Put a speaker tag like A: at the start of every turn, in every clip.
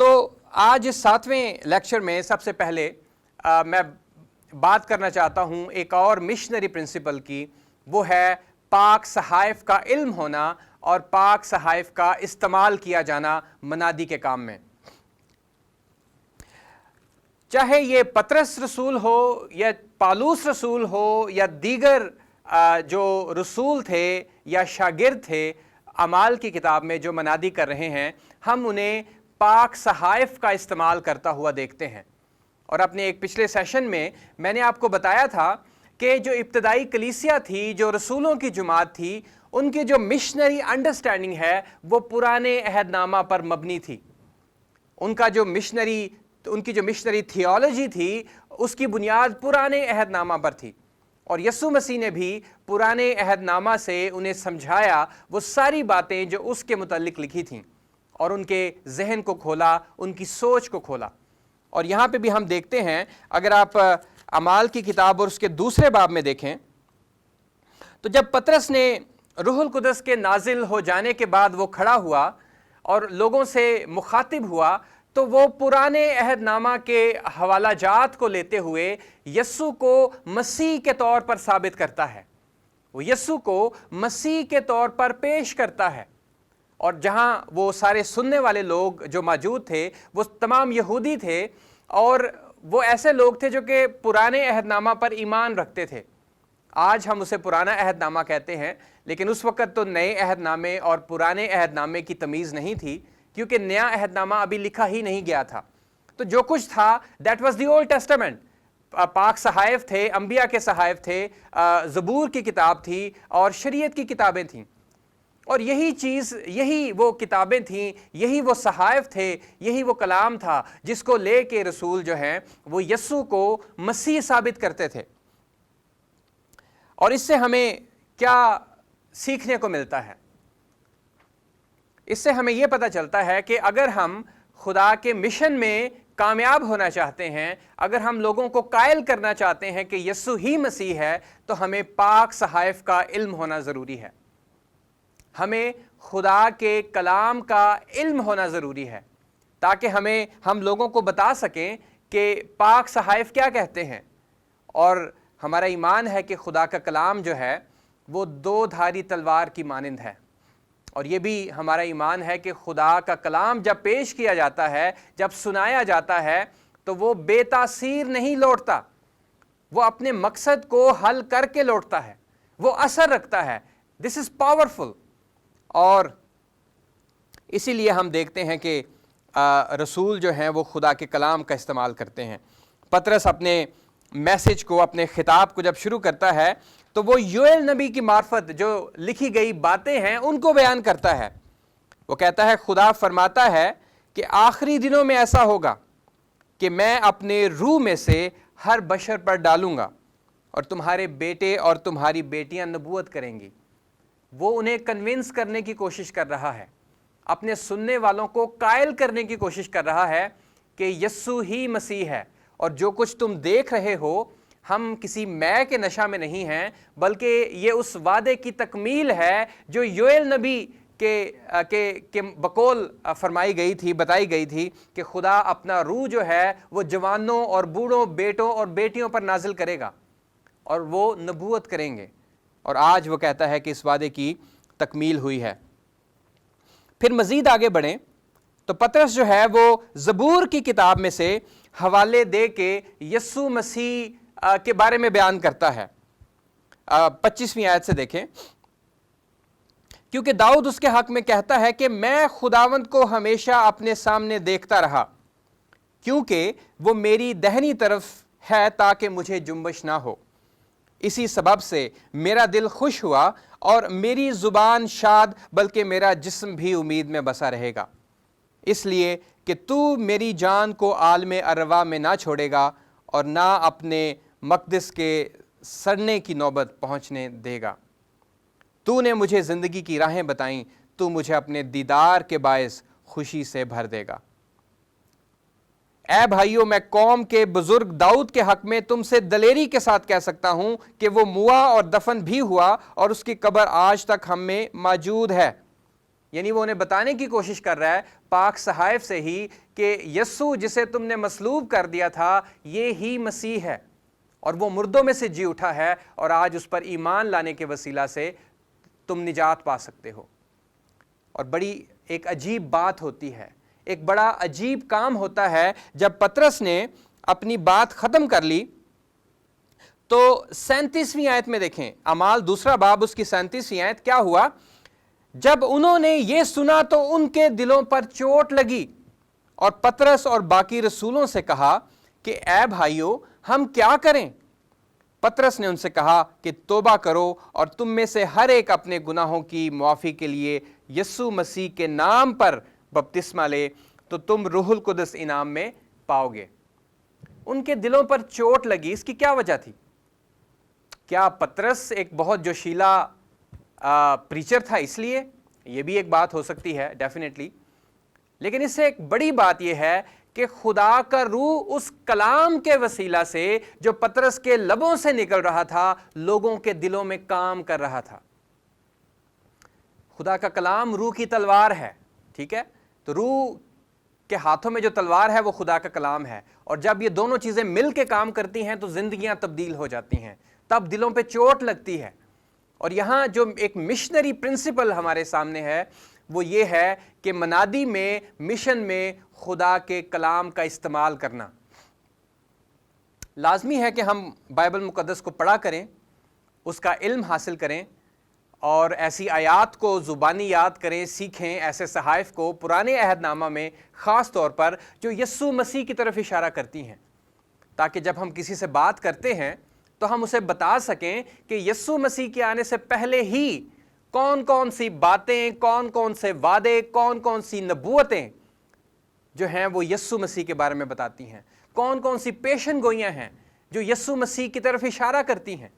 A: تو آج اس 7ویں لیکچر میں سب سے پہلے میں بات کرنا چاہتا ہوں ایک اور مشنری پرنسپل کی، وہ ہے پاک صحائف کا علم ہونا اور پاک صحائف کا استعمال کیا جانا منادی کے کام میں۔ چاہے یہ پطرس رسول ہو یا پالوس رسول ہو یا دیگر جو رسول تھے یا شاگرد تھے اعمال کی کتاب میں جو منادی کر رہے ہیں، ہم انہیں پاک صحائف کا استعمال کرتا ہوا دیکھتے ہیں۔ اور اپنے ایک پچھلے سیشن میں نے آپ کو بتایا تھا کہ جو ابتدائی کلیسیا تھی، جو رسولوں کی جماعت تھی، ان کی جو مشنری انڈرسٹینڈنگ ہے وہ پرانے عہد نامہ پر مبنی تھی۔ ان کی جو مشنری تھیولوجی تھی اس کی بنیاد پرانے عہد نامہ پر تھی، اور یسوع مسیح نے بھی پرانے عہد نامہ سے انہیں سمجھایا وہ ساری باتیں جو اس کے متعلق لکھی تھیں، اور ان کے ذہن کو کھولا، ان کی سوچ کو کھولا۔ اور یہاں پہ بھی ہم دیکھتے ہیں، اگر آپ اعمال کی کتاب اور اس کے دوسرے باب میں دیکھیں تو جب پطرس نے روح القدس کے نازل ہو جانے کے بعد وہ کھڑا ہوا اور لوگوں سے مخاطب ہوا، تو وہ پرانے عہد نامہ کے حوالہ جات کو لیتے ہوئے یسوع کو مسیح کے طور پر ثابت کرتا ہے، وہ یسوع کو مسیح کے طور پر پیش کرتا ہے۔ اور جہاں وہ سارے سننے والے لوگ جو موجود تھے وہ تمام یہودی تھے، اور وہ ایسے لوگ تھے جو کہ پرانے عہد نامہ پر ایمان رکھتے تھے۔ آج ہم اسے پرانا عہد نامہ کہتے ہیں، لیکن اس وقت تو نئے عہد نامے اور پرانے عہد نامے کی تمیز نہیں تھی، کیونکہ نیا عہد نامہ ابھی لکھا ہی نہیں گیا تھا۔ تو جو کچھ تھا that was the old Testament, پاک صحائف تھے، انبیاء کے صحائف تھے، زبور کی کتاب تھی اور شریعت کی کتابیں تھیں، اور یہی وہ کتابیں تھیں، یہی وہ صحائف تھے، یہی وہ کلام تھا جس کو لے کے رسول جو ہیں وہ یسوع کو مسیح ثابت کرتے تھے۔ اور اس سے ہمیں کیا سیکھنے کو ملتا ہے؟ اس سے ہمیں یہ پتہ چلتا ہے کہ اگر ہم خدا کے مشن میں کامیاب ہونا چاہتے ہیں، اگر ہم لوگوں کو قائل کرنا چاہتے ہیں کہ یسوع ہی مسیح ہے، تو ہمیں پاک صحائف کا علم ہونا ضروری ہے، ہمیں خدا کے کلام کا علم ہونا ضروری ہے، تاکہ ہم لوگوں کو بتا سکیں کہ پاک صحائف کیا کہتے ہیں۔ اور ہمارا ایمان ہے کہ خدا کا کلام جو ہے وہ دو دھاری تلوار کی مانند ہے، اور یہ بھی ہمارا ایمان ہے کہ خدا کا کلام جب پیش کیا جاتا ہے، جب سنایا جاتا ہے، تو وہ بے تاثیر نہیں لوٹتا، وہ اپنے مقصد کو حل کر کے لوٹتا ہے، وہ اثر رکھتا ہے۔ دس از پاورفل۔ اور اسی لیے ہم دیکھتے ہیں کہ رسول جو ہیں وہ خدا کے کلام کا استعمال کرتے ہیں۔ پطرس اپنے میسج کو، اپنے خطاب کو جب شروع کرتا ہے تو وہ یوئیل نبی کی معرفت جو لکھی گئی باتیں ہیں ان کو بیان کرتا ہے۔ وہ کہتا ہے، خدا فرماتا ہے کہ آخری دنوں میں ایسا ہوگا کہ میں اپنے روح میں سے ہر بشر پر ڈالوں گا، اور تمہارے بیٹے اور تمہاری بیٹیاں نبوت کریں گی۔ وہ انہیں کنونس کرنے کی کوشش کر رہا ہے، اپنے سننے والوں کو قائل کرنے کی کوشش کر رہا ہے کہ یسوع ہی مسیح ہے، اور جو کچھ تم دیکھ رہے ہو، ہم کسی مے کے نشہ میں نہیں ہیں، بلکہ یہ اس وعدے کی تکمیل ہے جو یوئیل نبی کے بقول فرمائی گئی تھی، بتائی گئی تھی کہ خدا اپنا روح جو ہے وہ جوانوں اور بوڑھوں، بیٹوں اور بیٹیوں پر نازل کرے گا، اور وہ نبوت کریں گے۔ اور آج وہ کہتا ہے کہ اس وعدے کی تکمیل ہوئی ہے۔ پھر مزید آگے بڑھیں تو پطرس جو ہے وہ زبور کی کتاب میں سے حوالے دے کے یسوع مسیح کے بارے میں بیان کرتا ہے۔ 25ویں آیت سے دیکھیں، کیونکہ داؤد اس کے حق میں کہتا ہے کہ میں خداوند کو ہمیشہ اپنے سامنے دیکھتا رہا، کیونکہ وہ میری دہنی طرف ہے تاکہ مجھے جنبش نہ ہو۔ اسی سبب سے میرا دل خوش ہوا اور میری زبان شاد، بلکہ میرا جسم بھی امید میں بسا رہے گا، اس لیے کہ تو میری جان کو عالم اروا میں نہ چھوڑے گا اور نہ اپنے مقدس کے سڑنے کی نوبت پہنچنے دے گا۔ تو نے مجھے زندگی کی راہیں بتائیں، تو مجھے اپنے دیدار کے باعث خوشی سے بھر دے گا۔ اے بھائیو، میں قوم کے بزرگ داؤد کے حق میں تم سے دلیری کے ساتھ کہہ سکتا ہوں کہ وہ موا اور دفن بھی ہوا، اور اس کی قبر آج تک ہم میں موجود ہے۔ یعنی وہ انہیں بتانے کی کوشش کر رہا ہے پاک صحائف سے ہی کہ یسوع جسے تم نے مصلوب کر دیا تھا یہ ہی مسیح ہے، اور وہ مردوں میں سے جی اٹھا ہے، اور آج اس پر ایمان لانے کے وسیلہ سے تم نجات پا سکتے ہو۔ اور بڑی ایک عجیب بات ہوتی ہے، ایک بڑا عجیب کام ہوتا ہے۔ جب پطرس نے اپنی بات ختم کر لی تو 37ویں آیت میں دیکھیں، اعمال دوسرا باب اس کی 37ویں آیت، کیا ہوا؟ جب انہوں نے یہ سنا تو ان کے دلوں پر چوٹ لگی، اور پطرس اور باقی رسولوں سے کہا کہ اے بھائیو ہم کیا کریں؟ پطرس نے ان سے کہا کہ توبہ کرو اور تم میں سے ہر ایک اپنے گناہوں کی معافی کے لیے یسوع مسیح کے نام پر بپتسمہ لے تو تم روح القدس انعام میں پاؤ گے۔ ان کے دلوں پر چوٹ لگی، اس کی کیا وجہ تھی؟ کیا پطرس ایک بہت جوشیلا پریچر تھا اس لیے؟ یہ بھی ایک بات ہو سکتی ہے ڈیفینیٹلی، لیکن اس سے ایک بڑی بات یہ ہے کہ خدا کا روح اس کلام کے وسیلہ سے جو پطرس کے لبوں سے نکل رہا تھا لوگوں کے دلوں میں کام کر رہا تھا۔ خدا کا کلام روح کی تلوار ہے، ٹھیک ہے؟ تو روح کے ہاتھوں میں جو تلوار ہے وہ خدا کا کلام ہے، اور جب یہ دونوں چیزیں مل کے کام کرتی ہیں تو زندگیاں تبدیل ہو جاتی ہیں، تب دلوں پہ چوٹ لگتی ہے۔ اور یہاں جو ایک مشنری پرنسپل ہمارے سامنے ہے وہ یہ ہے کہ منادی میں، مشن میں خدا کے کلام کا استعمال کرنا لازمی ہے کہ ہم بائبل مقدس کو پڑھا کریں، اس کا علم حاصل کریں، اور ایسی آیات کو زبانی یاد کریں، سیکھیں ایسے صحائف کو پرانے عہد نامہ میں خاص طور پر جو یسوع مسیح کی طرف اشارہ کرتی ہیں، تاکہ جب ہم کسی سے بات کرتے ہیں تو ہم اسے بتا سکیں کہ یسوع مسیح کے آنے سے پہلے ہی کون کون سی باتیں، کون کون سے وعدے، کون کون سی نبوتیں جو ہیں وہ یسوع مسیح کے بارے میں بتاتی ہیں، کون کون سی پیشن گوئیاں ہیں جو یسوع مسیح کی طرف اشارہ کرتی ہیں۔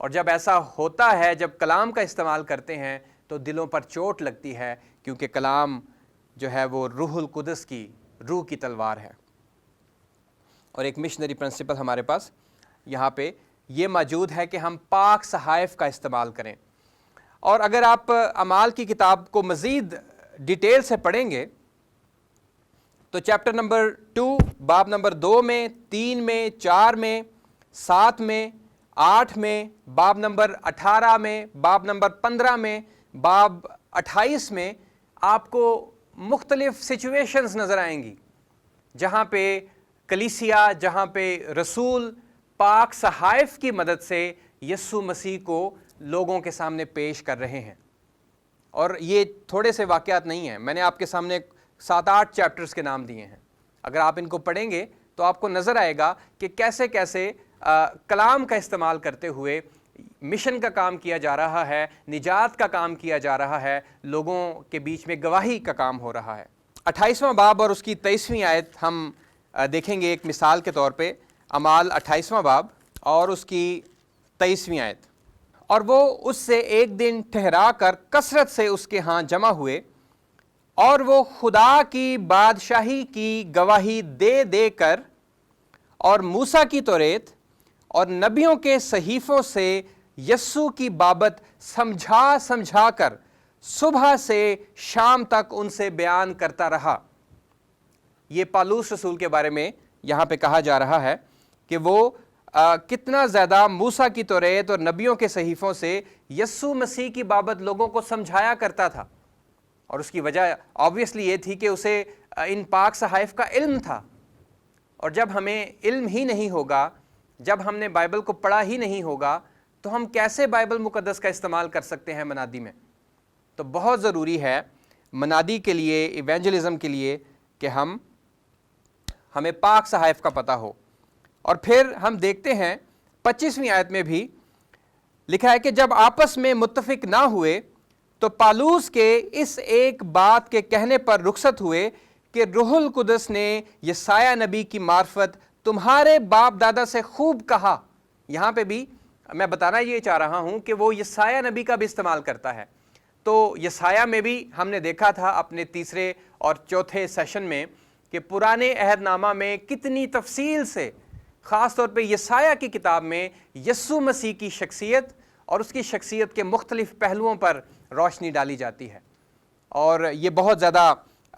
A: اور جب ایسا ہوتا ہے، جب کلام کا استعمال کرتے ہیں تو دلوں پر چوٹ لگتی ہے، کیونکہ کلام جو ہے وہ روح القدس کی، روح کی تلوار ہے۔ اور ایک مشنری پرنسپل ہمارے پاس یہاں پہ یہ موجود ہے کہ ہم پاک صحائف کا استعمال کریں۔ اور اگر آپ اعمال کی کتاب کو مزید ڈیٹیل سے پڑھیں گے تو چیپٹر نمبر 2 باب نمبر 2 میں، 3 میں، 4 میں، 7 میں، 8 میں، باب نمبر 18 میں، باب نمبر 15 میں، باب 28 میں آپ کو مختلف سچویشنز نظر آئیں گی جہاں پہ کلیسیا، جہاں پہ رسول پاک صحائف کی مدد سے یسوع مسیح کو لوگوں کے سامنے پیش کر رہے ہیں۔ اور یہ تھوڑے سے واقعات نہیں ہیں، میں نے آپ کے سامنے 7-8 چیپٹرز کے نام دیے ہیں۔ اگر آپ ان کو پڑھیں گے تو آپ کو نظر آئے گا کہ کیسے کیسے کلام کا استعمال کرتے ہوئے مشن کا کام کیا جا رہا ہے، نجات کا کام کیا جا رہا ہے، لوگوں کے بیچ میں گواہی کا کام ہو رہا ہے۔ 28واں باب اور اس کی 23ویں آیت ہم دیکھیں گے ایک مثال کے طور پہ، اعمال 28واں باب اور اس کی 23ویں آیت۔ اور وہ اس سے ایک دن ٹھہرا کر کثرت سے اس کے ہاں جمع ہوئے، اور وہ خدا کی بادشاہی کی گواہی دے دے کر اور موسیٰ کی توریت اور نبیوں کے صحیفوں سے یسوع کی بابت سمجھا سمجھا کر صبح سے شام تک ان سے بیان کرتا رہا۔ یہ پالوس رسول کے بارے میں یہاں پہ کہا جا رہا ہے کہ وہ کتنا زیادہ موسیٰ کی توریت اور نبیوں کے صحیفوں سے یسوع مسیح کی بابت لوگوں کو سمجھایا کرتا تھا، اور اس کی وجہ آبویسلی یہ تھی کہ اسے ان پاک صحائف کا علم تھا۔ اور جب ہمیں علم ہی نہیں ہوگا، جب ہم نے بائبل کو پڑھا ہی نہیں ہوگا، تو ہم کیسے بائبل مقدس کا استعمال کر سکتے ہیں منادی میں؟ تو بہت ضروری ہے منادی کے لیے، ایونجلزم کے لیے کہ ہمیں پاک صحائف کا پتہ ہو۔ اور پھر ہم دیکھتے ہیں 25ویں آیت میں بھی لکھا ہے کہ جب آپس میں متفق نہ ہوئے تو پالوس کے اس ایک بات کے کہنے پر رخصت ہوئے کہ روح القدس نے یسایہ نبی کی معرفت تمہارے باپ دادا سے خوب کہا۔ یہاں پہ بھی میں بتانا یہ چاہ رہا ہوں کہ وہ یسایہ نبی کا بھی استعمال کرتا ہے۔ تو یسایہ میں بھی ہم نے دیکھا تھا اپنے تیسرے اور چوتھے سیشن میں کہ پرانے عہد نامہ میں کتنی تفصیل سے، خاص طور پہ یسایہ کی کتاب میں یسوع مسیح کی شخصیت اور اس کی شخصیت کے مختلف پہلوؤں پر روشنی ڈالی جاتی ہے۔ اور یہ بہت زیادہ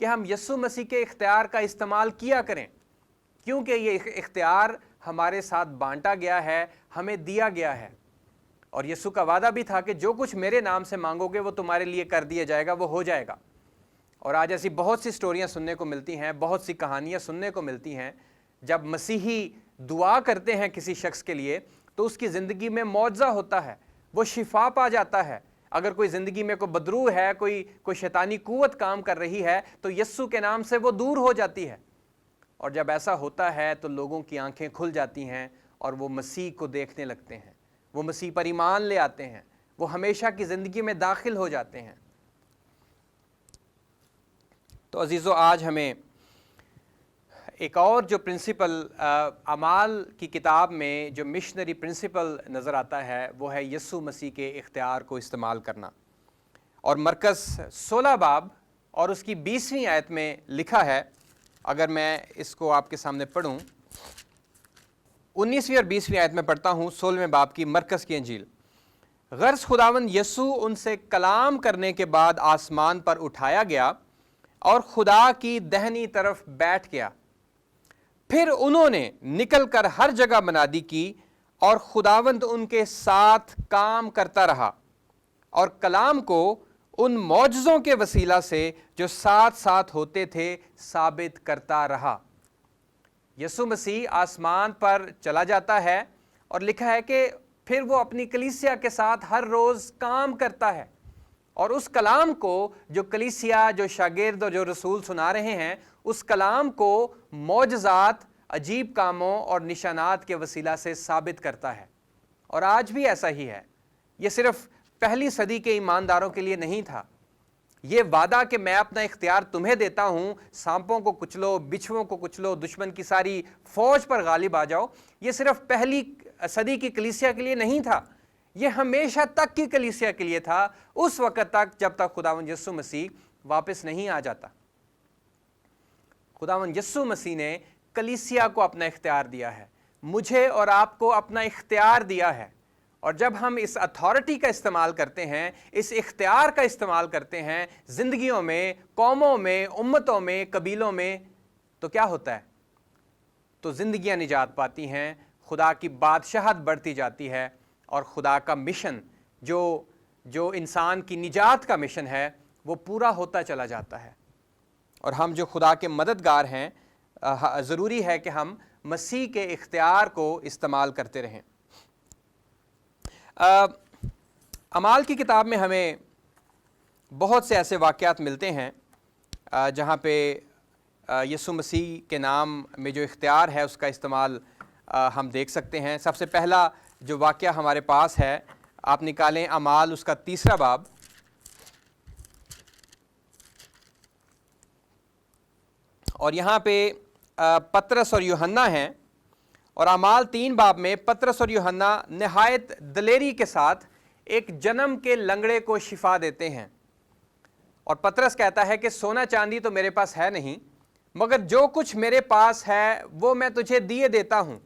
A: کہ ہم یسوع مسیح کے اختیار کا استعمال کیا کریں، کیونکہ یہ اختیار ہمارے ساتھ بانٹا گیا ہے، ہمیں دیا گیا ہے۔ اور یسوع کا وعدہ بھی تھا کہ جو کچھ میرے نام سے مانگو گے وہ تمہارے لیے کر دیا جائے گا، وہ ہو جائے گا۔ اور آج ایسی بہت سی سٹوریاں سننے کو ملتی ہیں، بہت سی کہانیاں سننے کو ملتی ہیں، جب مسیحی دعا کرتے ہیں کسی شخص کے لیے تو اس کی زندگی میں معجزہ ہوتا ہے، وہ شفا پا جاتا ہے۔ اگر کوئی زندگی میں کوئی بدرو ہے، کوئی شیطانی قوت کام کر رہی ہے تو یسوع کے نام سے وہ دور ہو جاتی ہے۔ اور جب ایسا ہوتا ہے تو لوگوں کی آنکھیں کھل جاتی ہیں اور وہ مسیح کو دیکھنے لگتے ہیں، وہ مسیح پر ایمان لے آتے ہیں، وہ ہمیشہ کی زندگی میں داخل ہو جاتے ہیں۔ تو عزیزو، آج ہمیں ایک اور جو پرنسپل اعمال کی کتاب میں جو مشنری پرنسپل نظر آتا ہے وہ ہے یسوع مسیح کے اختیار کو استعمال کرنا۔ اور مرکز 16 باب اور اس کی 20ویں آیت میں لکھا ہے، اگر میں اس کو آپ کے سامنے پڑھوں، 19ویں اور 20ویں آیت میں پڑھتا ہوں 16ویں باب کی مرکز کی انجیل۔ غرض خداوند یسوع ان سے کلام کرنے کے بعد آسمان پر اٹھایا گیا اور خدا کی دہنی طرف بیٹھ گیا۔ پھر انہوں نے نکل کر ہر جگہ منادی کی اور خداوند ان کے ساتھ کام کرتا رہا اور کلام کو ان معجزوں کے وسیلہ سے جو ساتھ ساتھ ہوتے تھے ثابت کرتا رہا۔ یسوع مسیح آسمان پر چلا جاتا ہے اور لکھا ہے کہ پھر وہ اپنی کلیسیا کے ساتھ ہر روز کام کرتا ہے، اور اس کلام کو جو کلیسیا، جو شاگرد اور جو رسول سنا رہے ہیں، اس کلام کو معجزات، عجیب کاموں اور نشانات کے وسیلہ سے ثابت کرتا ہے۔ اور آج بھی ایسا ہی ہے۔ یہ صرف پہلی صدی کے ایمانداروں کے لیے نہیں تھا۔ یہ وعدہ کہ میں اپنا اختیار تمہیں دیتا ہوں، سانپوں کو کچلو، بچھوؤں کو کچلو، دشمن کی ساری فوج پر غالب آ جاؤ، یہ صرف پہلی صدی کی کلیسیا کے لیے نہیں تھا، یہ ہمیشہ تک کی کلیسیا کے لیے تھا، اس وقت تک جب تک خداوند یسوع مسیح واپس نہیں آ جاتا۔ خداوند یسوع مسیح نے کلیسیا کو اپنا اختیار دیا ہے، مجھے اور آپ کو اپنا اختیار دیا ہے، اور جب ہم اس اتھارٹی کا استعمال کرتے ہیں، اس اختیار کا استعمال کرتے ہیں زندگیوں میں، قوموں میں، امتوں میں، قبیلوں میں، تو کیا ہوتا ہے؟ تو زندگیاں نجات پاتی ہیں، خدا کی بادشاہت بڑھتی جاتی ہے، اور خدا کا مشن جو انسان کی نجات کا مشن ہے وہ پورا ہوتا چلا جاتا ہے۔ اور ہم جو خدا کے مددگار ہیں، ضروری ہے کہ ہم مسیح کے اختیار کو استعمال کرتے رہیں۔ اعمال کی کتاب میں ہمیں بہت سے ایسے واقعات ملتے ہیں جہاں پہ یسوع مسیح کے نام میں جو اختیار ہے اس کا استعمال ہم دیکھ سکتے ہیں۔ سب سے پہلا جو واقعہ ہمارے پاس ہے، آپ نکالیں اعمال اس کا 3 باب، اور یہاں پہ پطرس اور یوحنا ہیں، اور اعمال 3 باب میں پطرس اور یوحنا نہایت دلیری کے ساتھ ایک جنم کے لنگڑے کو شفا دیتے ہیں۔ اور پطرس کہتا ہے کہ سونا چاندی تو میرے پاس ہے نہیں، مگر جو کچھ میرے پاس ہے وہ میں تجھے دیے دیتا ہوں،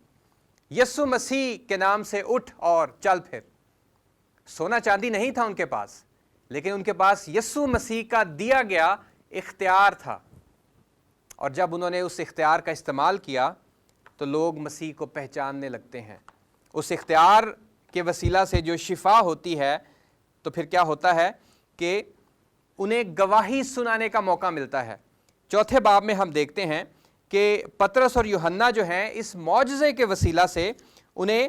A: یسوع مسیح کے نام سے اٹھ اور چل پھر۔ سونا چاندی نہیں تھا ان کے پاس، لیکن ان کے پاس یسوع مسیح کا دیا گیا اختیار تھا، اور جب انہوں نے اس اختیار کا استعمال کیا تو لوگ مسیح کو پہچاننے لگتے ہیں۔ اس اختیار کے وسیلہ سے جو شفا ہوتی ہے تو پھر کیا ہوتا ہے کہ انہیں گواہی سنانے کا موقع ملتا ہے۔ 4 باب میں ہم دیکھتے ہیں کہ پطرس اور یوحنا جو ہیں اس معجزے کے وسیلہ سے انہیں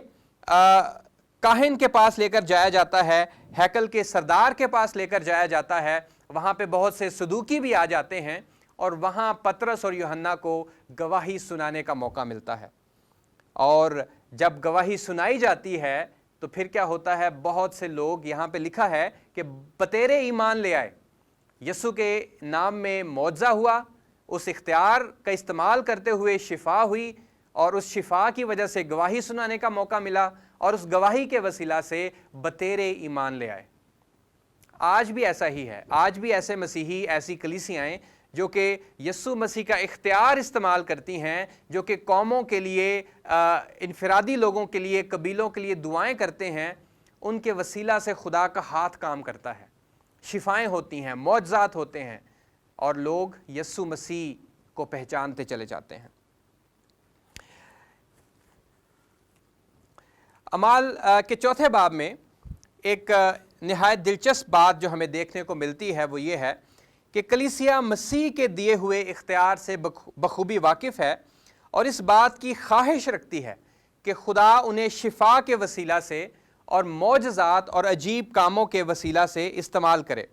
A: کاہن کے پاس لے کر جایا جاتا ہے، ہیکل کے سردار کے پاس لے کر جایا جاتا ہے، وہاں پہ بہت سے صدوقی بھی آ جاتے ہیں، اور وہاں پطرس اور یوحنا کو گواہی سنانے کا موقع ملتا ہے۔ اور جب گواہی سنائی جاتی ہے تو پھر کیا ہوتا ہے؟ بہت سے لوگ، یہاں پہ لکھا ہے کہ بتیرے ایمان لے آئے، یسوع کے نام میں معجزہ ہوا، اس اختیار کا استعمال کرتے ہوئے شفا ہوئی، اور اس شفا کی وجہ سے گواہی سنانے کا موقع ملا، اور اس گواہی کے وسیلہ سے بتیرے ایمان لے آئے۔ آج بھی ایسا ہی ہے، آج بھی ایسے مسیحی، ایسی کلیسیاں جو کہ یسوع مسیح کا اختیار استعمال کرتی ہیں، جو کہ قوموں کے لیے، انفرادی لوگوں کے لیے، قبیلوں کے لیے دعائیں کرتے ہیں، ان کے وسیلہ سے خدا کا ہاتھ کام کرتا ہے، شفائیں ہوتی ہیں، معجزات ہوتے ہیں، اور لوگ یسوع مسیح کو پہچانتے چلے جاتے ہیں۔ اعمال کے چوتھے باب میں ایک نہایت دلچسپ بات جو ہمیں دیکھنے کو ملتی ہے وہ یہ ہے کہ کلیسیا مسیح کے دیے ہوئے اختیار سے بخوبی واقف ہے اور اس بات کی خواہش رکھتی ہے کہ خدا انہیں شفا کے وسیلہ سے اور معجزات اور عجیب کاموں کے وسیلہ سے استعمال کرے۔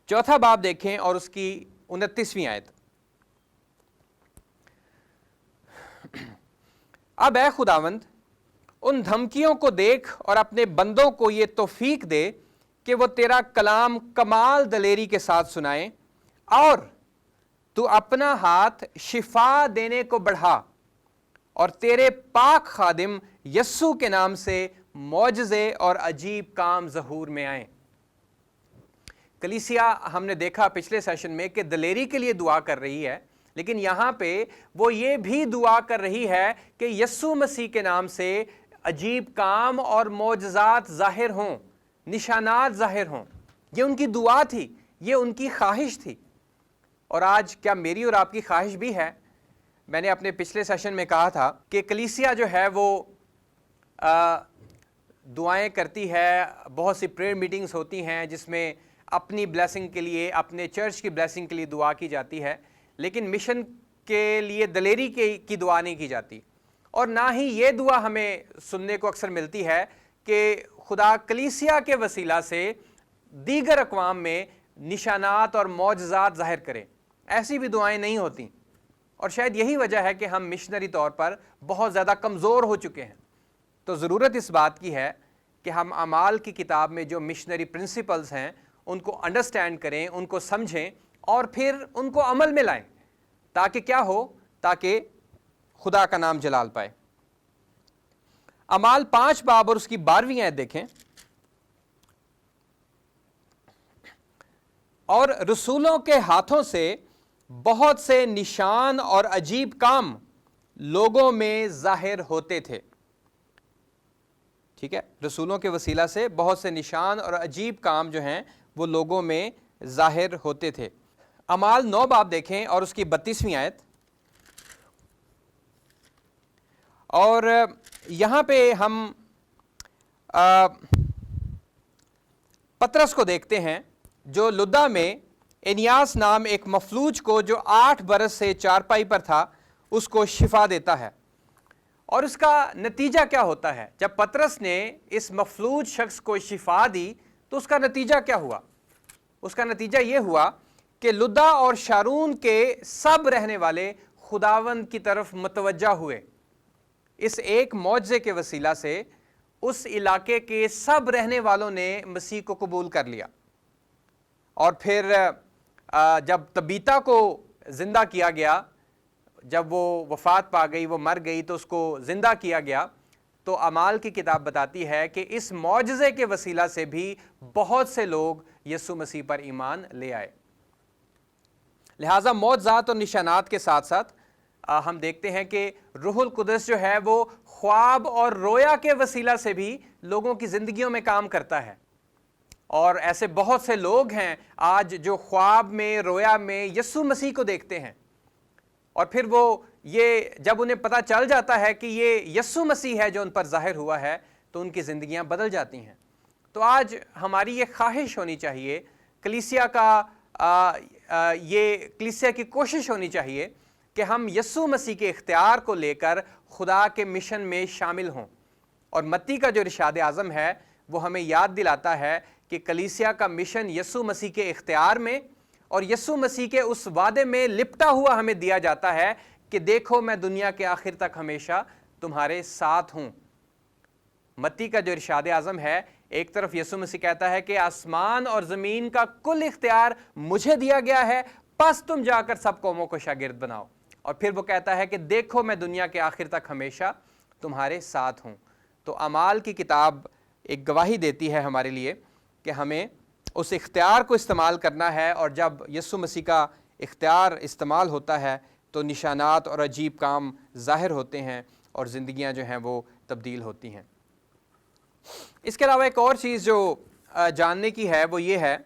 A: چوتھا باب دیکھیں اور اس کی 29ویں آیت۔ اب اے خداوند ان دھمکیوں کو دیکھ اور اپنے بندوں کو یہ توفیق دے کہ وہ تیرا کلام کمال دلیری کے ساتھ سنائیں، اور تو اپنا ہاتھ شفا دینے کو بڑھا اور تیرے پاک خادم یسوع کے نام سے معجزے اور عجیب کام ظہور میں آئیں۔ کلیسیا ہم نے دیکھا پچھلے سیشن میں کہ دلیری کے لیے دعا کر رہی ہے، لیکن یہاں پہ وہ یہ بھی دعا کر رہی ہے کہ یسوع مسیح کے نام سے عجیب کام اور معجزات ظاہر ہوں، نشانات ظاہر ہوں۔ یہ ان کی دعا تھی، یہ ان کی خواہش تھی۔ اور آج کیا میری اور آپ کی خواہش بھی ہے؟ میں نے اپنے پچھلے سیشن میں کہا تھا کہ کلیسیا جو ہے وہ دعائیں کرتی ہے، بہت سی پریئر میٹنگز ہوتی ہیں جس میں اپنی بلیسنگ کے لیے، اپنے چرچ کی بلیسنگ کے لیے دعا کی جاتی ہے، لیکن مشن کے لیے دلیری کی دعا نہیں کی جاتی۔ اور نہ ہی یہ دعا ہمیں سننے کو اکثر ملتی ہے کہ خدا کلیسیا کے وسیلہ سے دیگر اقوام میں نشانات اور معجزات ظاہر کرے۔ ایسی بھی دعائیں نہیں ہوتی، اور شاید یہی وجہ ہے کہ ہم مشنری طور پر بہت زیادہ کمزور ہو چکے ہیں۔ تو ضرورت اس بات کی ہے کہ ہم اعمال کی کتاب میں جو مشنری پرنسپلز ہیں ان کو انڈرسٹینڈ کریں، ان کو سمجھیں اور پھر ان کو عمل میں لائیں، تاکہ کیا ہو؟ تاکہ خدا کا نام جلال پائے۔ اعمال 5 باب اور اس کی 12ویں آیت دیکھیں۔ اور رسولوں کے ہاتھوں سے بہت سے نشان اور عجیب کام لوگوں میں ظاہر ہوتے تھے۔ ٹھیک ہے، رسولوں کے وسیلہ سے بہت سے نشان اور عجیب کام جو ہیں وہ لوگوں میں ظاہر ہوتے تھے۔ اعمال 9 باب دیکھیں اور اس کی 32ویں آیت۔ اور یہاں پہ ہم پطرس کو دیکھتے ہیں جو لدہ میں انیاس نام ایک مفلوج کو جو 8 برس سے چارپائی پر تھا اس کو شفا دیتا ہے۔ اور اس کا نتیجہ کیا ہوتا ہے؟ جب پطرس نے اس مفلوج شخص کو شفا دی تو اس کا نتیجہ کیا ہوا؟ اس کا نتیجہ یہ ہوا کہ لدہ اور شارون کے سب رہنے والے خداوند کی طرف متوجہ ہوئے۔ اس ایک معجزے کے وسیلہ سے اس علاقے کے سب رہنے والوں نے مسیح کو قبول کر لیا۔ اور پھر جب طبیطہ کو زندہ کیا گیا، جب وہ وفات پا گئی، وہ مر گئی، تو اس کو زندہ کیا گیا، تو اعمال کی کتاب بتاتی ہے کہ اس معجزے کے وسیلہ سے بھی بہت سے لوگ یسوع مسیح پر ایمان لے آئے۔ لہٰذا معجزات اور نشانات کے ساتھ ساتھ ہم دیکھتے ہیں کہ روح القدس جو ہے وہ خواب اور رویا کے وسیلہ سے بھی لوگوں کی زندگیوں میں کام کرتا ہے۔ اور ایسے بہت سے لوگ ہیں آج جو خواب میں، رویا میں یسوع مسیح کو دیکھتے ہیں، اور پھر وہ یہ جب انہیں پتہ چل جاتا ہے کہ یہ یسوع مسیح ہے جو ان پر ظاہر ہوا ہے تو ان کی زندگیاں بدل جاتی ہیں۔ تو آج ہماری یہ خواہش ہونی چاہیے، کلیسیا کی کوشش ہونی چاہیے کہ ہم یسوع مسیح کے اختیار کو لے کر خدا کے مشن میں شامل ہوں۔ اور متی کا جو ارشاد اعظم ہے وہ ہمیں یاد دلاتا ہے کہ کلیسیا کا مشن یسوع مسیح کے اختیار میں اور یسوع مسیح کے اس وعدے میں لپٹا ہوا ہمیں دیا جاتا ہے کہ دیکھو میں دنیا کے آخر تک ہمیشہ تمہارے ساتھ ہوں۔ متی کا جو ارشاد اعظم ہے، ایک طرف یسوع مسیح کہتا ہے کہ آسمان اور زمین کا کل اختیار مجھے دیا گیا ہے، پس تم جا کر سب قوموں کو شاگرد بناؤ۔ اور پھر وہ کہتا ہے کہ دیکھو میں دنیا کے آخر تک ہمیشہ تمہارے ساتھ ہوں۔ تو اعمال کی کتاب ایک گواہی دیتی ہے ہمارے لیے کہ ہمیں اس اختیار کو استعمال کرنا ہے، اور جب یسوع مسیح کا اختیار استعمال ہوتا ہے تو نشانات اور عجیب کام ظاہر ہوتے ہیں اور زندگیاں جو ہیں وہ تبدیل ہوتی ہیں۔ اس کے علاوہ ایک اور چیز جو جاننے کی ہے وہ یہ ہے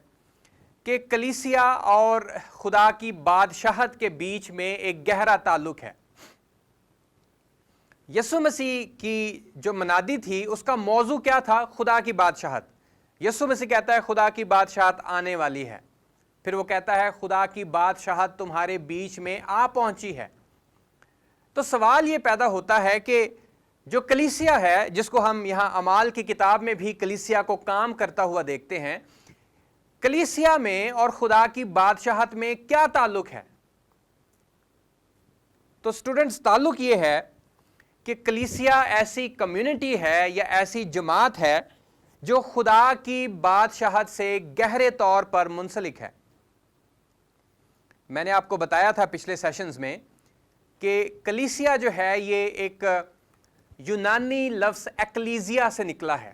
A: کہ کلیسیا اور خدا کی بادشاہت کے بیچ میں ایک گہرا تعلق ہے۔ یسوع مسیح کی جو منادی تھی اس کا موضوع کیا تھا؟ خدا کی بادشاہت۔ یسوع مسیح کہتا ہے خدا کی بادشاہت آنے والی ہے، پھر وہ کہتا ہے خدا کی بادشاہت تمہارے بیچ میں آ پہنچی ہے۔ تو سوال یہ پیدا ہوتا ہے کہ جو کلیسیا ہے، جس کو ہم یہاں اعمال کی کتاب میں بھی کلیسیا کو کام کرتا ہوا دیکھتے ہیں، کلیسیا میں اور خدا کی بادشاہت میں کیا تعلق ہے؟ تو سٹوڈنٹس، تعلق یہ ہے کہ کلیسیا ایسی کمیونٹی ہے یا ایسی جماعت ہے جو خدا کی بادشاہت سے گہرے طور پر منسلک ہے۔ میں نے آپ کو بتایا تھا پچھلے سیشنز میں کہ کلیسیا جو ہے یہ ایک یونانی لفظ ایکلیزیا سے نکلا ہے،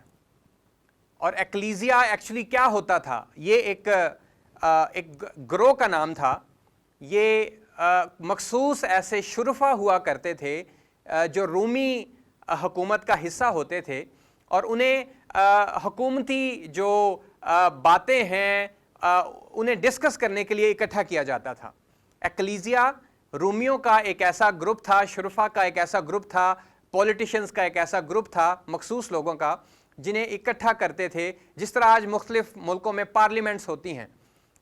A: اور ایکلیزیا ایکچولی کیا ہوتا تھا؟ یہ ایک گروہ کا نام تھا۔ یہ مخصوص ایسے شرفا ہوا کرتے تھے جو رومی حکومت کا حصہ ہوتے تھے، اور انہیں حکومتی جو باتیں ہیں انہیں ڈسکس کرنے کے لیے اکٹھا کیا جاتا تھا۔ ایکلیزیا رومیوں کا ایک ایسا گروپ تھا، شرفا کا ایک ایسا گروپ تھا، پولیٹیشنز کا ایک ایسا گروپ تھا، مخصوص لوگوں کا جنہیں اکٹھا کرتے تھے، جس طرح آج مختلف ملکوں میں پارلیمنٹس ہوتی ہیں،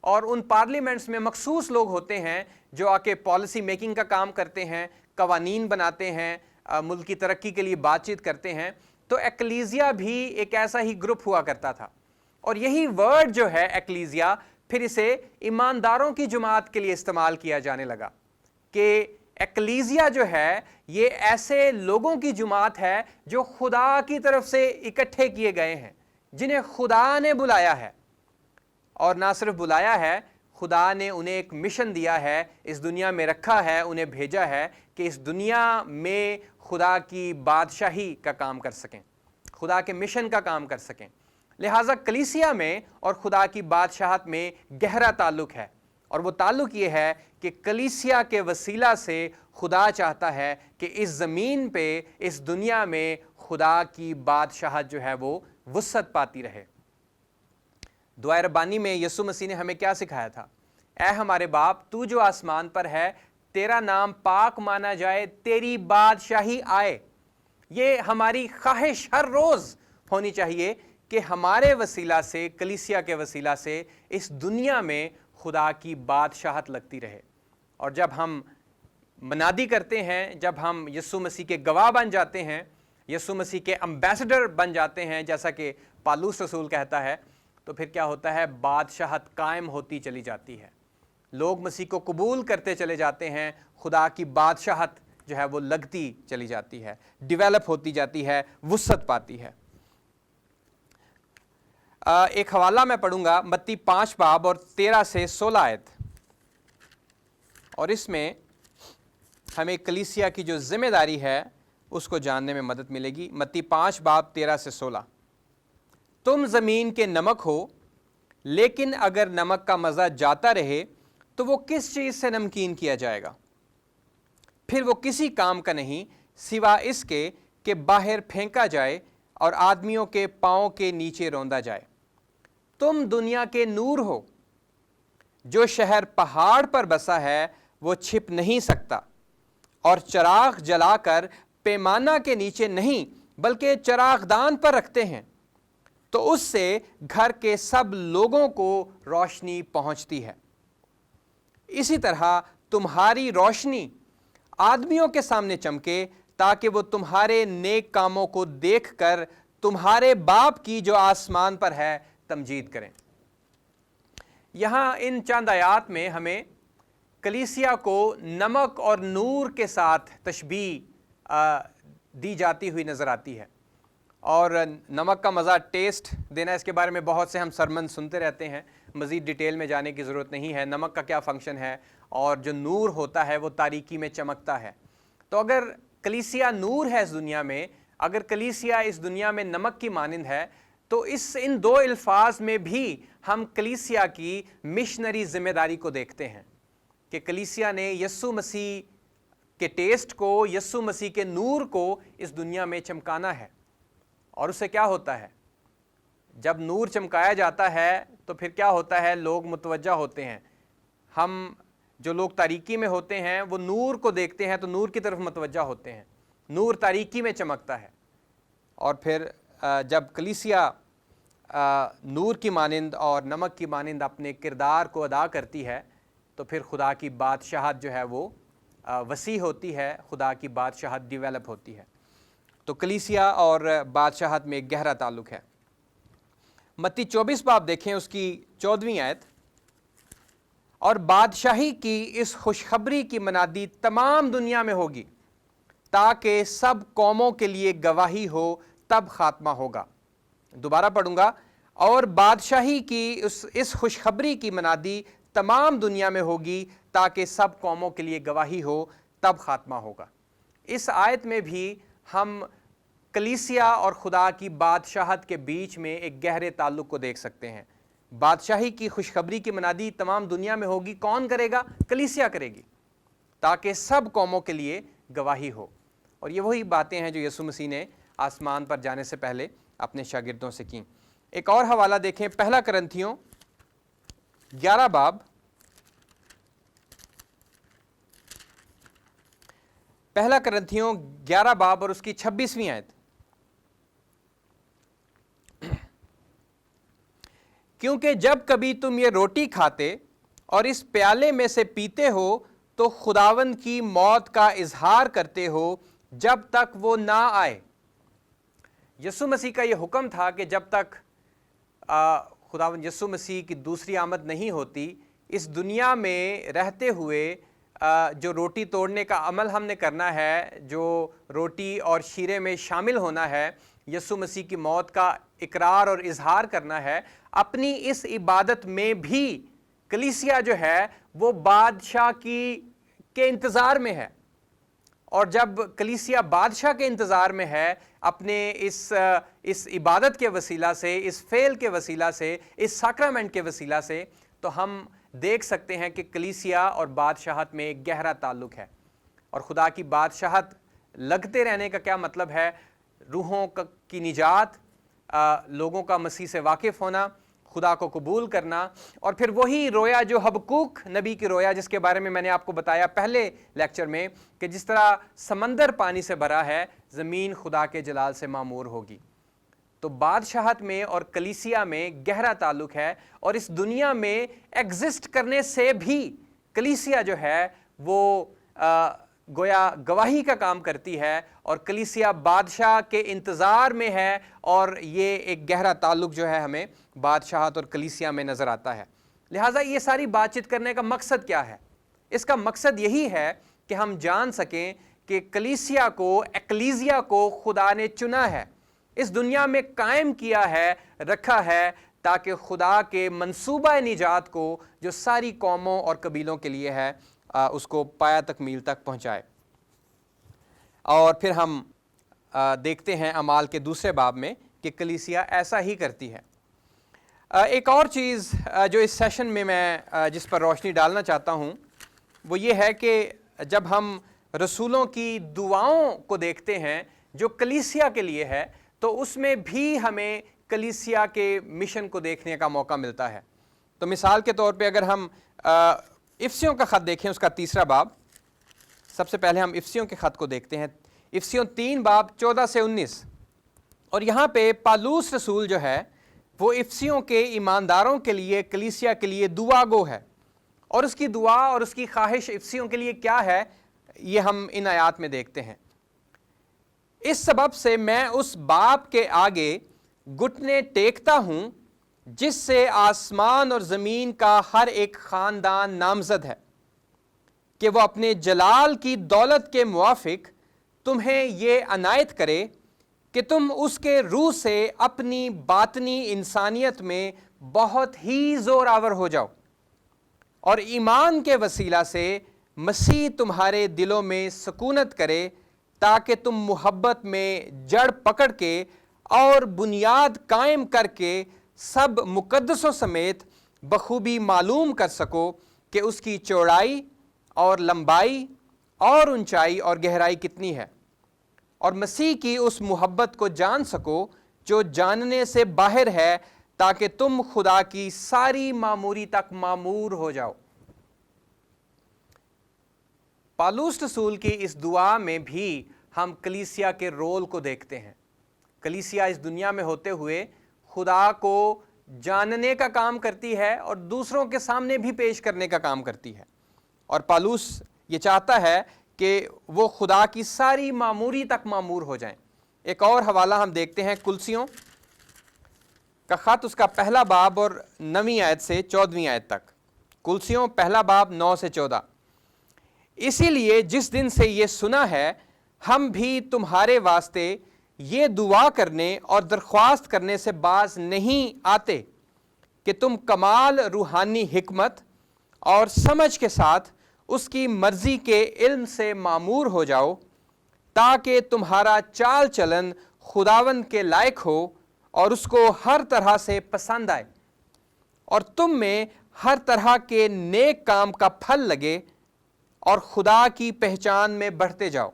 A: اور ان پارلیمنٹس میں مخصوص لوگ ہوتے ہیں جو آ کے پالیسی میکنگ کا کام کرتے ہیں، قوانین بناتے ہیں، ملک کی ترقی کے لیے بات چیت کرتے ہیں۔ تو ایکلیزیا بھی ایک ایسا ہی گروپ ہوا کرتا تھا، اور یہی ورڈ جو ہے ایکلیزیا، پھر اسے ایمانداروں کی جماعت کے لیے استعمال کیا جانے لگا کہ ایکلیزیا جو ہے یہ ایسے لوگوں کی جماعت ہے جو خدا کی طرف سے اکٹھے کیے گئے ہیں، جنہیں خدا نے بلایا ہے، اور نہ صرف بلایا ہے، خدا نے انہیں ایک مشن دیا ہے، اس دنیا میں رکھا ہے، انہیں بھیجا ہے کہ اس دنیا میں خدا کی بادشاہی کا کام کر سکیں، خدا کے مشن کا کام کر سکیں۔ لہٰذا کلیسیا میں اور خدا کی بادشاہت میں گہرا تعلق ہے، اور وہ تعلق یہ ہے کہ کلیسیا کے وسیلہ سے خدا چاہتا ہے کہ اس زمین پہ، اس دنیا میں خدا کی بادشاہت جو ہے وہ وسعت پاتی رہے۔ دعائے ربانی میں یسوع مسیح نے ہمیں کیا سکھایا تھا؟ اے ہمارے باپ، تو جو آسمان پر ہے، تیرا نام پاک مانا جائے، تیری بادشاہی آئے۔ یہ ہماری خواہش ہر روز ہونی چاہیے کہ ہمارے وسیلہ سے، کلیسیا کے وسیلہ سے اس دنیا میں خدا کی بادشاہت لگتی رہے۔ اور جب ہم منادی کرتے ہیں، جب ہم یسوع مسیح کے گواہ بن جاتے ہیں، یسوع مسیح کے امبیسڈر بن جاتے ہیں، جیسا کہ پالوس رسول کہتا ہے، تو پھر کیا ہوتا ہے؟ بادشاہت قائم ہوتی چلی جاتی ہے، لوگ مسیح کو قبول کرتے چلے جاتے ہیں، خدا کی بادشاہت جو ہے وہ لگتی چلی جاتی ہے، ڈیولپ ہوتی جاتی ہے، وسعت پاتی ہے۔ ایک حوالہ میں پڑھوں گا، متی 5 باب اور 13 سے 16 آیت، اور اس میں ہمیں کلیسیا کی جو ذمہ داری ہے اس کو جاننے میں مدد ملے گی۔ متی 5 باب 13 سے 16، تم زمین کے نمک ہو، لیکن اگر نمک کا مزہ جاتا رہے تو وہ کس چیز سے نمکین کیا جائے گا؟ پھر وہ کسی کام کا نہیں سوا اس کے کہ باہر پھینکا جائے اور آدمیوں کے پاؤں کے نیچے روندا جائے۔ تم دنیا کے نور ہو۔ جو شہر پہاڑ پر بسا ہے وہ چھپ نہیں سکتا، اور چراغ جلا کر پیمانہ کے نیچے نہیں بلکہ چراغ دان پر رکھتے ہیں، تو اس سے گھر کے سب لوگوں کو روشنی پہنچتی ہے۔ اسی طرح تمہاری روشنی آدمیوں کے سامنے چمکے، تاکہ وہ تمہارے نیک کاموں کو دیکھ کر تمہارے باپ کی جو آسمان پر ہے تمجید کریں۔ یہاں ان چند آیات میں ہمیں کلیسیا کو نمک اور نور کے ساتھ تشبیہ دی جاتی ہوئی نظر آتی ہے، اور نمک کا مزہ ٹیسٹ دینا، اس کے بارے میں بہت سے ہم سرمن سنتے رہتے ہیں، مزید ڈیٹیل میں جانے کی ضرورت نہیں ہے، نمک کا کیا فنکشن ہے، اور جو نور ہوتا ہے وہ تاریکی میں چمکتا ہے۔ تو اگر کلیسیا نور ہے اس دنیا میں، اگر کلیسیا اس دنیا میں نمک کی مانند ہے، تو ان دو الفاظ میں بھی ہم کلیسیا کی مشنری ذمہ داری کو دیکھتے ہیں کہ کلیسیا نے یسوع مسیح کے ٹیسٹ کو، یسوع مسیح کے نور کو اس دنیا میں چمکانا ہے۔ اور اس سے کیا ہوتا ہے؟ جب نور چمکایا جاتا ہے تو پھر کیا ہوتا ہے؟ لوگ متوجہ ہوتے ہیں. ہم جو لوگ تاریکی میں ہوتے ہیں وہ نور کو دیکھتے ہیں تو نور کی طرف متوجہ ہوتے ہیں. نور تاریکی میں چمکتا ہے. اور پھر جب کلیسیا نور کی مانند اور نمک کی مانند اپنے کردار کو ادا کرتی ہے تو پھر خدا کی بادشاہت جو ہے وہ وسیع ہوتی ہے، خدا کی بادشاہت ڈیولپ ہوتی ہے. تو کلیسیا اور بادشاہت میں ایک گہرا تعلق ہے. متی 24 باب دیکھیں، اس کی 14ویں آیت. اور بادشاہی کی اس خوشخبری کی منادی تمام دنیا میں ہوگی تاکہ سب قوموں کے لیے گواہی ہو، تب خاتمہ ہوگا. دوبارہ پڑھوں گا. اور بادشاہی کی اس خوشخبری کی منادی تمام دنیا میں ہوگی تاکہ سب قوموں کے لیے گواہی ہو، تب خاتمہ ہوگا. اس آیت میں بھی ہم کلیسیا اور خدا کی بادشاہت کے بیچ میں ایک گہرے تعلق کو دیکھ سکتے ہیں. بادشاہی کی خوشخبری کی منادی تمام دنیا میں ہوگی. کون کرے گا؟ کلیسیا کرے گی، تاکہ سب قوموں کے لیے گواہی ہو. اور یہ وہی باتیں ہیں جو یسوع مسیح نے آسمان پر جانے سے پہلے اپنے شاگردوں سے کیں. ایک اور حوالہ دیکھیں، پہلا کرنتھیوں 11 باب، پہلا کرنتھیوں 11 باب اور اس کی 26ویں آیت. کیونکہ جب کبھی تم یہ روٹی کھاتے اور اس پیالے میں سے پیتے ہو تو خداوند کی موت کا اظہار کرتے ہو جب تک وہ نہ آئے. یسوع مسیح کا یہ حکم تھا کہ جب تک خداوند یسوع مسیح کی دوسری آمد نہیں ہوتی، اس دنیا میں رہتے ہوئے جو روٹی توڑنے کا عمل ہم نے کرنا ہے، جو روٹی اور شیرے میں شامل ہونا ہے، یسوع مسیح کی موت کا اقرار اور اظہار کرنا ہے. اپنی اس عبادت میں بھی کلیسیا جو ہے وہ بادشاہ کے انتظار میں ہے. اور جب کلیسیا بادشاہ کے انتظار میں ہے، اپنے اس عبادت کے وسیلہ سے، اس فعل کے وسیلہ سے، اس ساکرامنٹ کے وسیلہ سے، تو ہم دیکھ سکتے ہیں کہ کلیسیا اور بادشاہت میں ایک گہرا تعلق ہے. اور خدا کی بادشاہت لگتے رہنے کا کیا مطلب ہے؟ روحوں کی نجات، لوگوں کا مسیح سے واقف ہونا، خدا کو قبول کرنا. اور پھر وہی رویا جو حبقوق نبی کی رویا، جس کے بارے میں نے آپ کو بتایا پہلے لیکچر میں، کہ جس طرح سمندر پانی سے بھرا ہے، زمین خدا کے جلال سے معمور ہوگی. تو بادشاہت میں اور کلیسیا میں گہرا تعلق ہے. اور اس دنیا میں ایگزسٹ کرنے سے بھی کلیسیا جو ہے وہ گویا گواہی کا کام کرتی ہے، اور کلیسیا بادشاہ کے انتظار میں ہے. اور یہ ایک گہرا تعلق جو ہے ہمیں بادشاہت اور کلیسیا میں نظر آتا ہے. لہٰذا یہ ساری بات چیت کرنے کا مقصد کیا ہے؟ اس کا مقصد یہی ہے کہ ہم جان سکیں کہ کلیسیا کو، ایکلیزیا کو خدا نے چنا ہے، اس دنیا میں قائم کیا ہے، رکھا ہے، تاکہ خدا کے منصوبہ نجات کو جو ساری قوموں اور قبیلوں کے لیے ہے اس کو پایہ تکمیل تک پہنچائے. اور پھر ہم دیکھتے ہیں اعمال کے دوسرے باب میں کہ کلیسیا ایسا ہی کرتی ہے. ایک اور چیز جو اس سیشن میں جس پر روشنی ڈالنا چاہتا ہوں وہ یہ ہے کہ جب ہم رسولوں کی دعاؤں کو دیکھتے ہیں جو کلیسیا کے لیے ہے، تو اس میں بھی ہمیں کلیسیا کے مشن کو دیکھنے کا موقع ملتا ہے. تو مثال کے طور پہ اگر ہم افسیوں کا خط دیکھیں، اس کا 3 باب، سب سے پہلے ہم افسیوں کے خط کو دیکھتے ہیں. افسیوں 3 باب 14 سے 19. اور یہاں پہ پالوس رسول جو ہے وہ افسیوں کے ایمانداروں کے لیے، کلیسیا کے لیے دعا گو ہے. اور اس کی دعا اور اس کی خواہش افسیوں کے لیے کیا ہے، یہ ہم ان آیات میں دیکھتے ہیں. اس سبب سے میں اس باپ کے آگے گھٹنے ٹیکتا ہوں جس سے آسمان اور زمین کا ہر ایک خاندان نامزد ہے، کہ وہ اپنے جلال کی دولت کے موافق تمہیں یہ عنایت کرے کہ تم اس کے روح سے اپنی باطنی انسانیت میں بہت ہی زور آور ہو جاؤ، اور ایمان کے وسیلہ سے مسیح تمہارے دلوں میں سکونت کرے، تاکہ تم محبت میں جڑ پکڑ کے اور بنیاد قائم کر کے سب مقدسوں سمیت بخوبی معلوم کر سکو کہ اس کی چوڑائی اور لمبائی اور اونچائی اور گہرائی کتنی ہے، اور مسیح کی اس محبت کو جان سکو جو جاننے سے باہر ہے تاکہ تم خدا کی ساری معموری تک معمور ہو جاؤ۔ پالوس رسول کی اس دعا میں بھی ہم کلیسیا کے رول کو دیکھتے ہیں۔ کلیسیا اس دنیا میں ہوتے ہوئے خدا کو جاننے کا کام کرتی ہے اور دوسروں کے سامنے بھی پیش کرنے کا کام کرتی ہے، اور پالوس یہ چاہتا ہے کہ وہ خدا کی ساری معموری تک معمور ہو جائیں۔ ایک اور حوالہ ہم دیکھتے ہیں کلسیوں کا خط، اس کا پہلا باب اور 9ویں آیت سے 14ویں آیت تک۔ کلسیوں پہلا باب 9 سے 14۔ اسی لیے جس دن سے یہ سنا ہے ہم بھی تمہارے واسطے یہ دعا کرنے اور درخواست کرنے سے باز نہیں آتے کہ تم کمال روحانی حکمت اور سمجھ کے ساتھ اس کی مرضی کے علم سے معمور ہو جاؤ، تاکہ تمہارا چال چلن خداوند کے لائق ہو اور اس کو ہر طرح سے پسند آئے، اور تم میں ہر طرح کے نیک کام کا پھل لگے اور خدا کی پہچان میں بڑھتے جاؤ،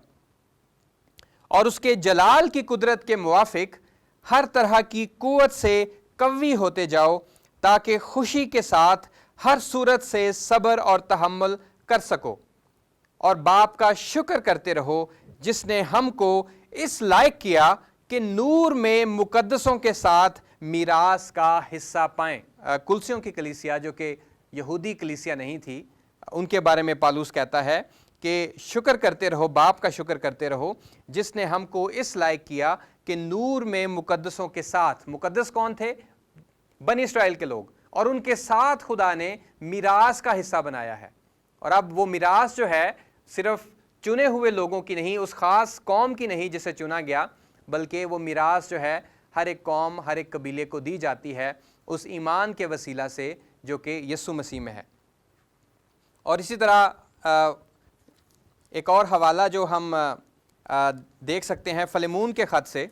A: اور اس کے جلال کی قدرت کے موافق ہر طرح کی قوت سے قوی ہوتے جاؤ، تاکہ خوشی کے ساتھ ہر صورت سے صبر اور تحمل کر سکو، اور باپ کا شکر کرتے رہو جس نے ہم کو اس لائق کیا کہ نور میں مقدسوں کے ساتھ میراث کا حصہ پائیں۔ کلسیوں کی کلیسیا جو کہ یہودی کلیسیا نہیں تھی، ان کے بارے میں پالوس کہتا ہے کہ شکر کرتے رہو، باپ کا شکر کرتے رہو جس نے ہم کو اس لائق کیا کہ نور میں مقدسوں کے ساتھ، مقدس کون تھے؟ بنی اسرائیل کے لوگ، اور ان کے ساتھ خدا نے میراث کا حصہ بنایا ہے۔ اور اب وہ میراث جو ہے صرف چنے ہوئے لوگوں کی نہیں، اس خاص قوم کی نہیں جسے چنا گیا، بلکہ وہ میراث جو ہے ہر ایک قوم، ہر ایک قبیلے کو دی جاتی ہے اس ایمان کے وسیلہ سے جو کہ یسوع مسیح میں ہے۔ اور اسی طرح ایک اور حوالہ جو ہم دیکھ سکتے ہیں فلیمون کے خط سے،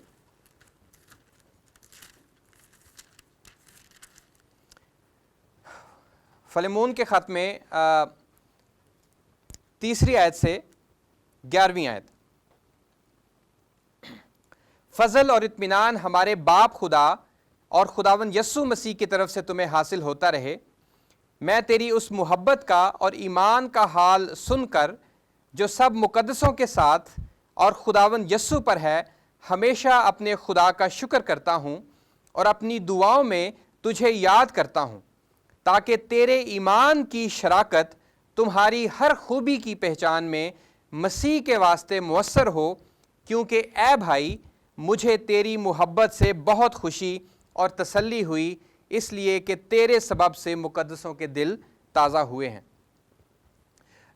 A: فلیمون کے خط میں 3 آیت سے 11ویں آیت۔ فضل اور اطمینان ہمارے باپ خدا اور خداوند یسوع مسیح کی طرف سے تمہیں حاصل ہوتا رہے۔ میں تیری اس محبت کا اور ایمان کا حال سن کر جو سب مقدسوں کے ساتھ اور خداوند یسوع پر ہے، ہمیشہ اپنے خدا کا شکر کرتا ہوں اور اپنی دعاؤں میں تجھے یاد کرتا ہوں، تاکہ تیرے ایمان کی شراکت تمہاری ہر خوبی کی پہچان میں مسیح کے واسطے مؤثر ہو، کیونکہ اے بھائی مجھے تیری محبت سے بہت خوشی اور تسلی ہوئی، اس لیے کہ تیرے سبب سے مقدسوں کے دل تازہ ہوئے ہیں۔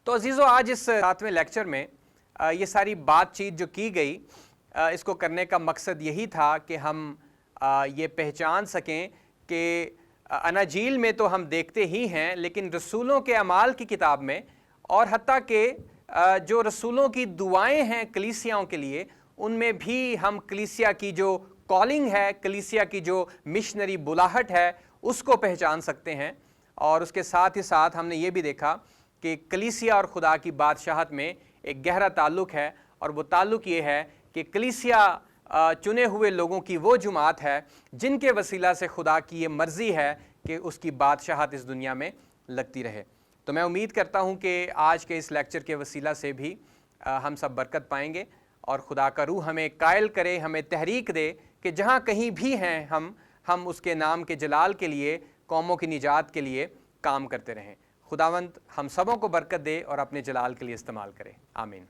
A: تو عزیزو، آج اس 7ویں لیکچر میں یہ ساری بات چیت جو کی گئی، اس کو کرنے کا مقصد یہی تھا کہ ہم یہ پہچان سکیں کہ اناجیل میں تو ہم دیکھتے ہی ہیں، لیکن رسولوں کے اعمال کی کتاب میں، اور حتیٰ کہ جو رسولوں کی دعائیں ہیں کلیسیاؤں کے لیے، ان میں بھی ہم کلیسیا کی جو کالنگ ہے، کلیسیا کی جو مشنری بلاہٹ ہے، اس کو پہچان سکتے ہیں۔ اور اس کے ساتھ ہی ساتھ ہم نے یہ بھی دیکھا کہ کلیسیا اور خدا کی بادشاہت میں ایک گہرا تعلق ہے، اور وہ تعلق یہ ہے کہ کلیسیا چنے ہوئے لوگوں کی وہ جماعت ہے جن کے وسیلہ سے خدا کی یہ مرضی ہے کہ اس کی بادشاہت اس دنیا میں لگتی رہے۔ تو میں امید کرتا ہوں کہ آج کے اس لیکچر کے وسیلہ سے بھی ہم سب برکت پائیں گے، اور خدا کا روح ہمیں قائل کرے، ہمیں تحریک دے کہ جہاں کہیں بھی ہیں ہم اس کے نام کے جلال کے لیے، قوموں کی نجات کے لیے کام کرتے رہیں۔ خداوند ہم سبوں کو برکت دے اور اپنے جلال کے لیے استعمال کرے۔ آمین۔